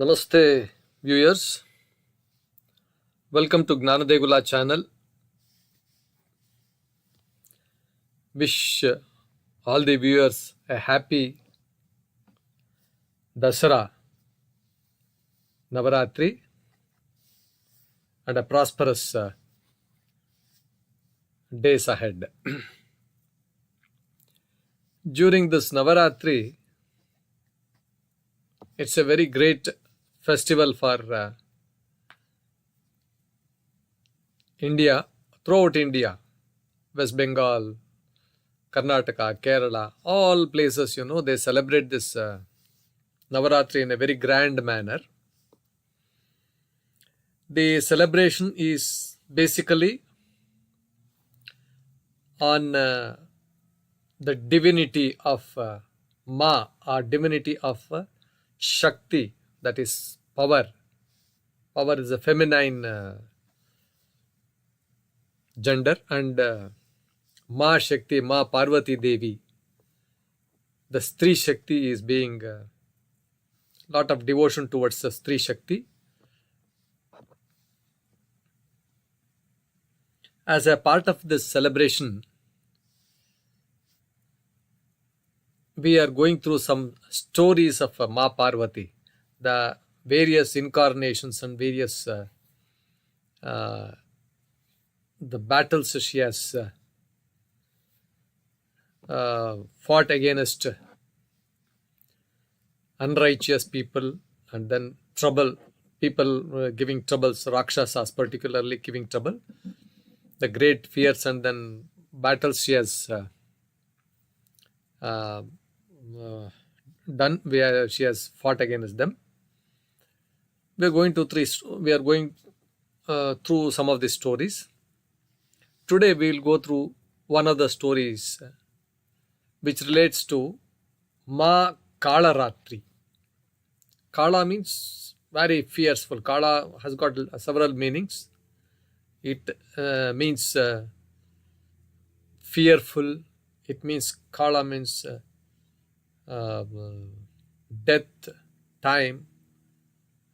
Namaste, viewers. Welcome to Degula channel. Wish all the viewers a happy Dasara, Navarathri, and a prosperous days ahead. During this Navarathri, it's a very great festival for India, throughout India, West Bengal, Karnataka, Kerala, all places, they celebrate this Navaratri in a very grand manner. The celebration is basically on the divinity of Ma, or divinity of Shakti, that is power. Power is a feminine gender, and Ma Shakti, Ma Parvati Devi, the Stri Shakti is being lot of devotion towards the Stri Shakti. As a part of this celebration, we are going through some stories of Ma Parvati, the various incarnations and various the battles she has fought against unrighteous people, and then people giving troubles, Rakshasas particularly giving trouble, the great fears and then battles she has done, where she has fought against them. We are going through some of the stories. Today we will go through one of the stories which relates to Maa Kaalratri. Kala means very fearful. Kala has got several meanings. It means fearful. It means Kala means death, time.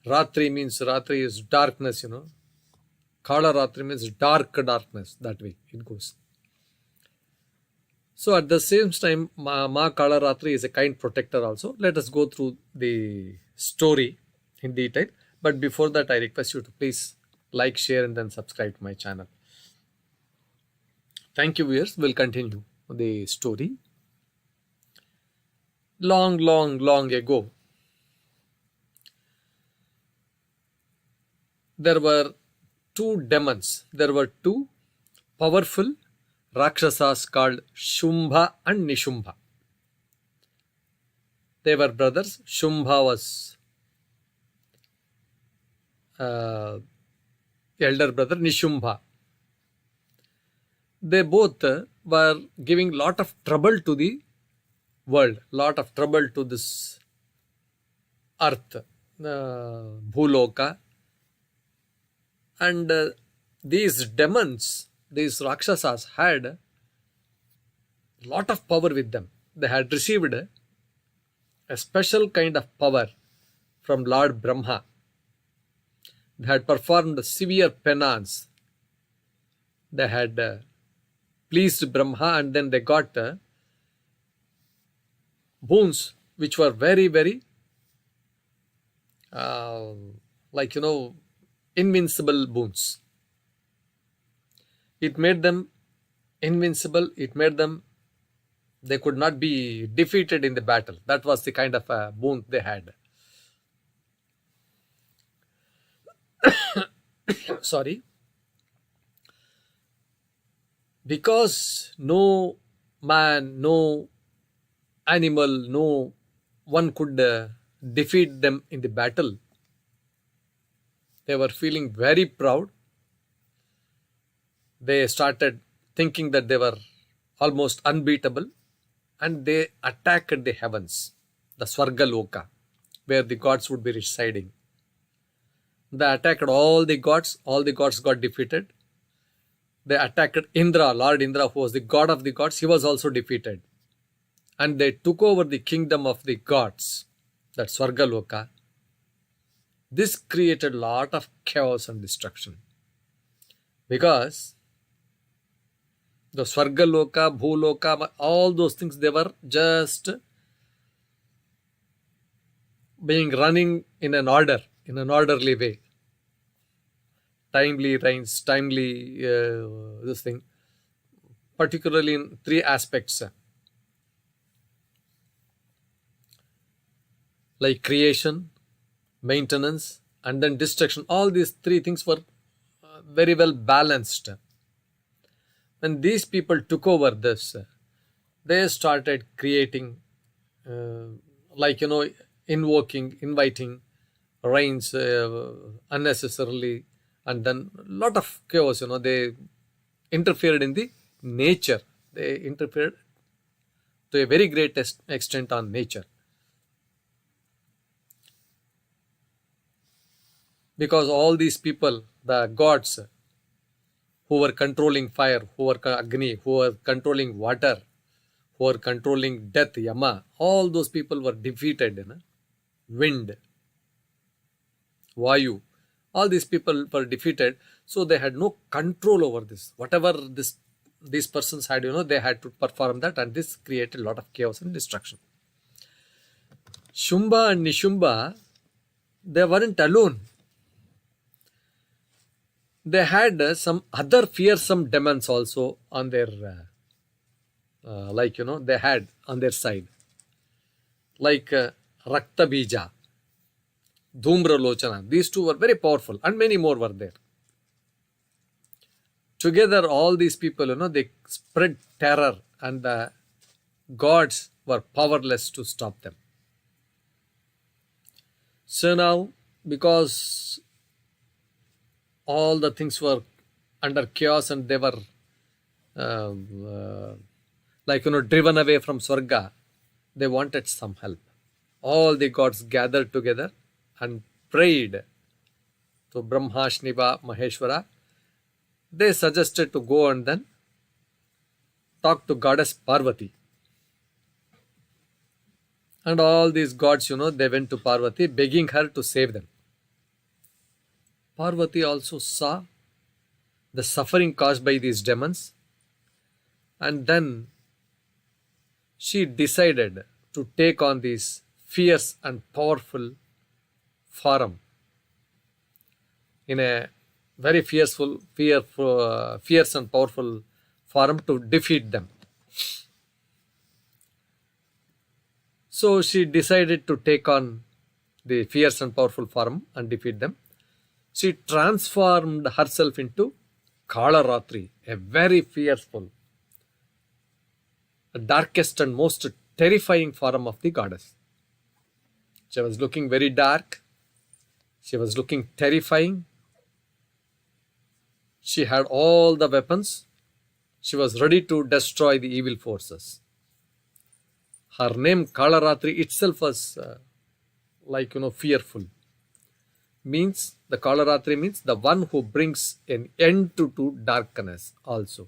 Ratri means Ratri is darkness, Kaalratri means darkness. That way it goes. So at the same time, Ma Kaalratri is a kind protector also. Let us go through the story in detail. But before that, I request you to please like, share, and then subscribe to my channel. Thank you, viewers. We'll continue the story. Long ago, there were two demons. There were two powerful Rakshasas called Shumbha and Nishumbha. They were brothers. Shumbha was elder brother, Nishumbha. They both were giving lot of trouble to the world, lot of trouble to this earth, Bhuloka. And these demons, these Rakshasas, had a lot of power with them. They had received a special kind of power from Lord Brahma. They had performed severe penance. They had pleased Brahma, and then they got boons which were very, very invincible boons. It made them invincible. It made them, they could not be defeated in the battle. That was the kind of boon they had. Sorry. Because no man, no animal, no one could defeat them in the battle, they were feeling very proud. They started thinking that they were almost unbeatable, and they attacked the heavens, the Swargaloka, where the gods would be residing. They attacked all the gods got defeated. They attacked Indra, Lord Indra, who was the god of the gods. He was also defeated. And they took over the kingdom of the gods, that Swargaloka. This created a lot of chaos and destruction, because the Swarga Loka, Bhuloka, all those things, they were just being running in an order, in an orderly way. Timely rains, timely this thing, particularly in three aspects, like creation, maintenance, and then destruction. All these three things were very well balanced. When these people took over this, they started creating, like, inviting rains unnecessarily, and then a lot of chaos. They interfered in the nature. They interfered to a very great extent on nature, because all these people, the gods, who were controlling fire, who were Agni, who were controlling water, who were controlling death, Yama, all those people were defeated. Wind, Vayu, all these people were defeated. So they had no control over this. Whatever these persons had, they had to perform that, and this created a lot of chaos and destruction. Shumbha and Nishumbha, they weren't alone. They had some other fearsome demons also on their, they had on their side, like Rakta Bija, Dhumra Lochana. These two were very powerful, and many more were there. Together, all these people, they spread terror, and the gods were powerless to stop them. So now, because all the things were under chaos, and they were driven away from Swarga, they wanted some help. All the gods gathered together and prayed to Brahma, Shiva, Maheshwara. They suggested to go and then talk to goddess Parvati. And all these gods, they went to Parvati begging her to save them. Parvati also saw the suffering caused by these demons, and then she decided to take on this fierce and powerful form, in a very fierce and powerful form, to defeat them. So she decided to take on the fierce and powerful form and defeat them. She transformed herself into Kaalratri, a very fearful, darkest and most terrifying form of the goddess. She was looking very dark. She was looking terrifying. She had all the weapons. She was ready to destroy the evil forces. Her name Kaalratri itself was fearful. The Kaalratri means the one who brings an end to darkness also.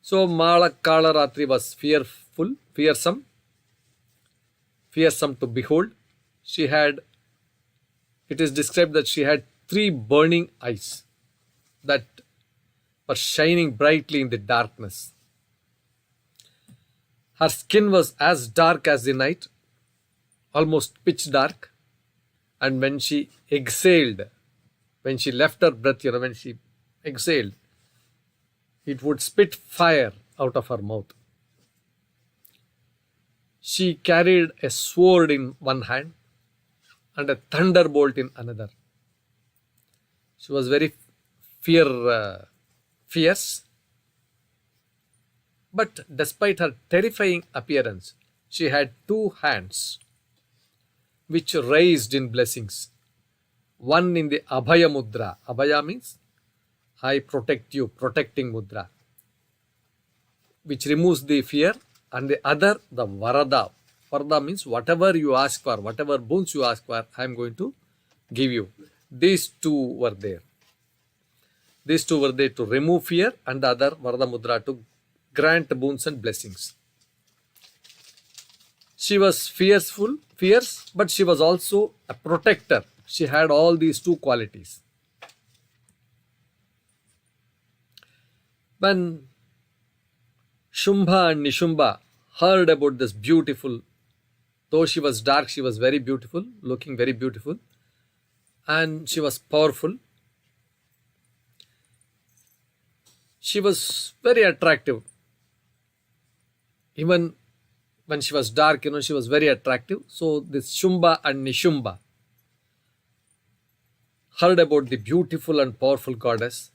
So Maa Kaalratri was fearful, fearsome to behold. It is described that she had 3 burning eyes that were shining brightly in the darkness. Her skin was as dark as the night, almost pitch dark. And when she exhaled, when she left her breath, when she exhaled, it would spit fire out of her mouth. She carried a sword in one hand and a thunderbolt in another. She was very fierce. But despite her terrifying appearance, she had 2 hands which raised in blessings. One in the Abhaya Mudra. Abhaya means I protect you, protecting Mudra, which removes the fear, and the other, the Varada. Varada means whatever you ask for, whatever boons you ask for, I am going to give you. These 2 were there. These 2 were there to remove fear, and the other, Varada Mudra, to grant boons and blessings. She was fearful, fierce, but she was also a protector. She had all these two qualities. When Shumbha and Nishumbha heard about this beautiful, though she was dark, she was very beautiful, looking very beautiful, and she was powerful. She was very attractive. Even when she was dark, she was very attractive. So this Shumbha and Nishumbha heard about the beautiful and powerful goddess.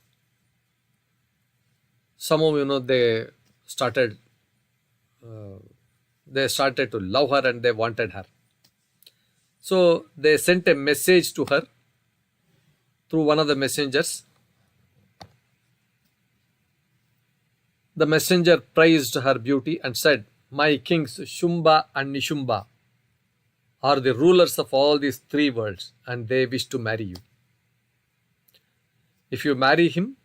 Somehow, started they started to love her and they wanted her. So they sent a message to her through one of the messengers. The messenger praised her beauty and said, "My kings Shumbha and Nishumbha are the rulers of all these three worlds and they wish to marry you. If you marry him,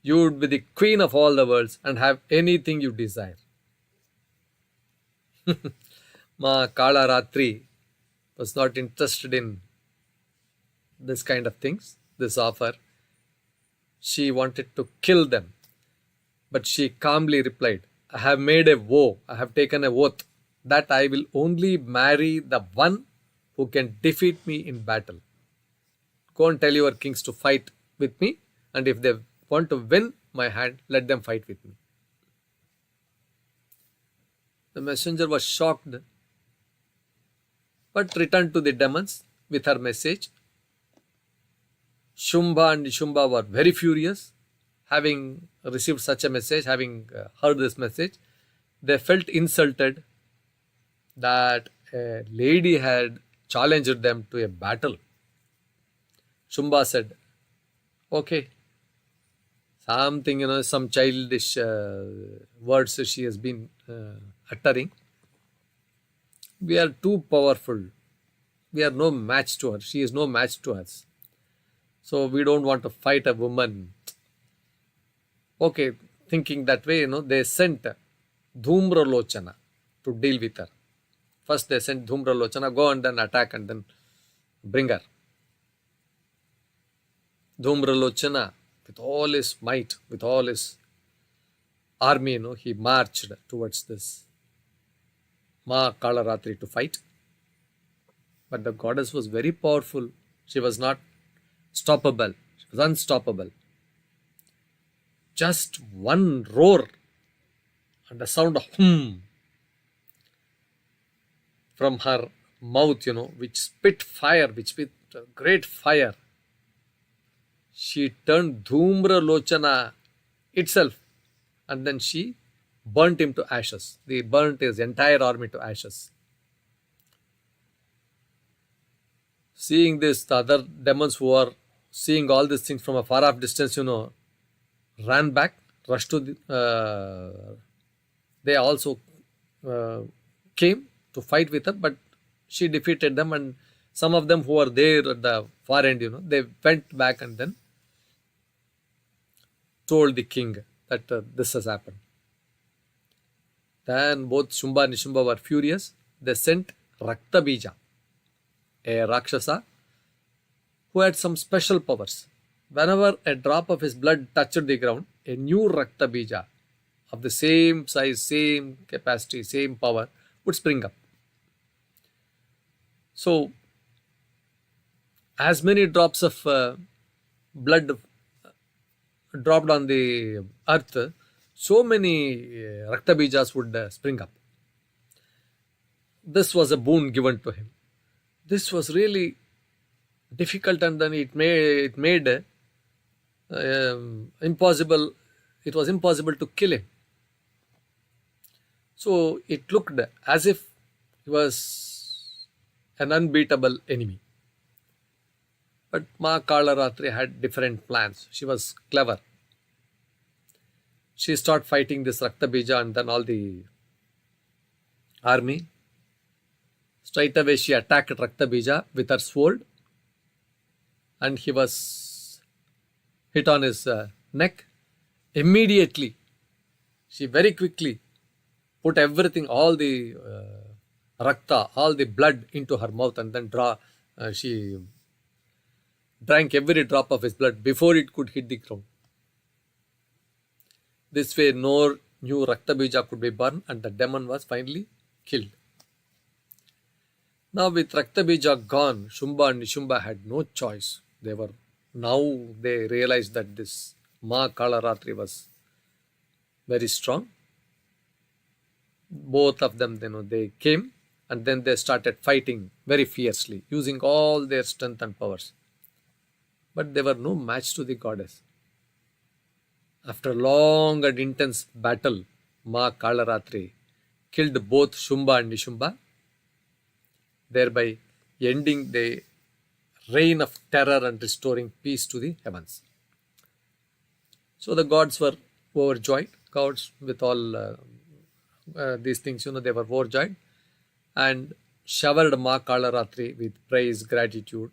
you would be the queen of all the worlds and have anything you desire." Maa Kaalratri was not interested in this kind of things, this offer. She wanted to kill them. But she calmly replied, "I have made a vow, I have taken a oath that I will only marry the one who can defeat me in battle. Go and tell your kings to fight with me, and if they want to win my hand, let them fight with me." The messenger was shocked, but returned to the demons with her message. Shumbha and Nishumbha were very furious, having received such a message, having heard this message. They felt insulted that a lady had challenged them to a battle. Shumbha said, "Okay, something, some childish words she has been uttering. We are too powerful. We are no match to her. She is no match to us. So we don't want to fight a woman." Okay, thinking that way, they sent Dhumralochana to deal with her. First they sent Dhumralochana, go and then attack and then bring her. Dhumralochana, with all his might, with all his army, he marched towards this Maa Kaalratri to fight. But the goddess was very powerful. She was not stoppable. She was unstoppable. Just one roar and the sound of hum from her mouth, which spit fire, which spit great fire. She turned Dhumralochana itself and then she burnt him to ashes. They burnt his entire army to ashes. Seeing this, the other demons who are seeing all these things from a far off distance, ran back, rushed to they also came to fight with her, but she defeated them, and some of them who were there at the far end, they went back and then told the king that this has happened. Then both Shumbha and Nishumbha were furious. They sent Raktabija, a Rakshasa who had some special powers. Whenever a drop of his blood touched the ground, a new Raktabija of the same size, same capacity, same power would spring up. So, as many drops of blood dropped on the earth, so many Raktabijas would spring up. This was a boon given to him. This was really difficult, and then it made impossible. It was impossible to kill him. So it looked as if he was an unbeatable enemy. But Maa Kaalratri had different plans. She was clever. She started fighting this Raktabija and then all the army. Straight away she attacked Raktabija with her sword, and he was hit on his neck. Immediately, she very quickly put everything, all the rakta, all the blood into her mouth, and then she drank every drop of his blood before it could hit the ground. This way, no new Rakta Bija could be burned, and the demon was finally killed. Now, with Rakta Bija gone, Shumbha and Nishumbha had no choice. They realized that this Maa Kaalratri was very strong. Both of them, they came, and then they started fighting very fiercely, using all their strength and powers. But they were no match to the goddess. After long and intense battle, Maa Kaalratri killed both Shumbha and Nishumbha, thereby ending the reign of terror and restoring peace to the heavens. So the gods were overjoyed. Gods, with all these things, they were overjoyed and showered Maa Kaalratri with praise, gratitude,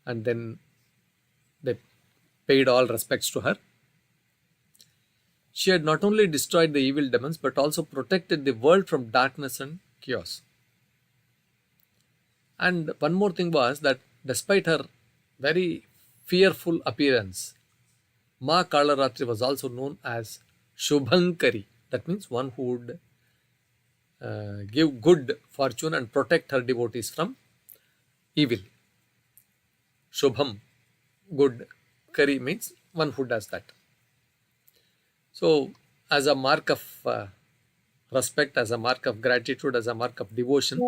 and then they paid all respects to her. She had not only destroyed the evil demons but also protected the world from darkness and chaos. And one more thing was that despite her very fearful appearance, Maa Kaalratri was also known as Shubhankari. That means one who would give good fortune and protect her devotees from evil. Shubham, good. Kari means one who does that. So, as a mark of respect, as a mark of gratitude, as a mark of devotion,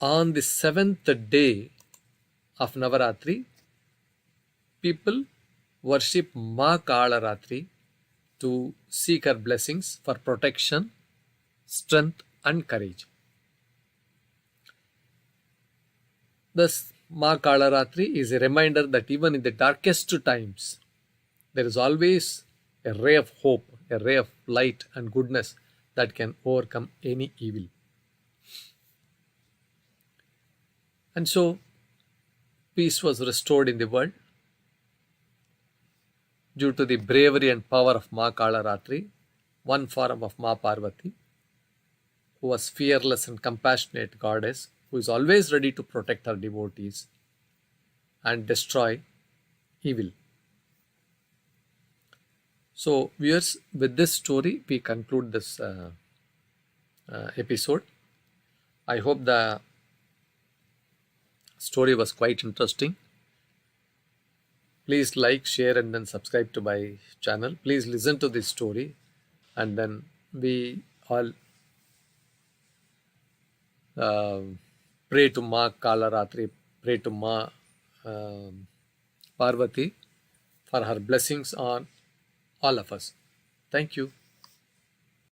on the seventh day of Navarathri, people worship Maa Kaalratri to seek her blessings for protection, strength, and courage. Thus, Maa Kaalratri is a reminder that even in the darkest times, there is always a ray of hope, a ray of light and goodness that can overcome any evil. And so, peace was restored in the world due to the bravery and power of Maa Kaalratri, one form of Maa Parvati, who was fearless and compassionate goddess, who is always ready to protect her devotees and destroy evil. So, viewers, with this story, we conclude this episode. I hope the story was quite interesting. Please like, share, and then subscribe to my channel. Please listen to this story, and then we all pray to Maa Kaalratri, pray to Maa Parvati for her blessings on all of us. Thank you.